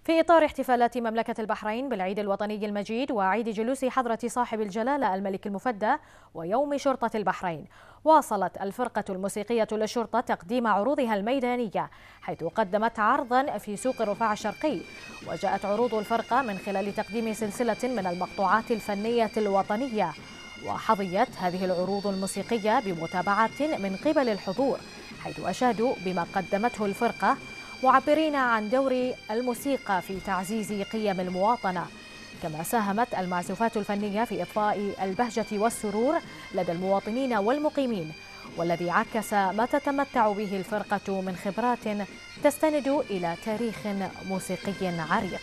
في إطار احتفالات مملكة البحرين بالعيد الوطني المجيد وعيد جلوس حضرة صاحب الجلالة الملك المفدى ويوم شرطة البحرين، واصلت الفرقة الموسيقية للشرطة تقديم عروضها الميدانية، حيث قدمت عرضا في سوق الرفاع الشرقي. وجاءت عروض الفرقة من خلال تقديم سلسلة من المقطوعات الفنية الوطنية، وحظيت هذه العروض الموسيقية بمتابعة من قبل الحضور، حيث أشادوا بما قدمته الفرقة، معبرين عن دور الموسيقى في تعزيز قيم المواطنة. كما ساهمت المعزوفات الفنية في إضفاء البهجة والسرور لدى المواطنين والمقيمين، والذي عكس ما تتمتع به الفرقة من خبرات تستند إلى تاريخ موسيقي عريق.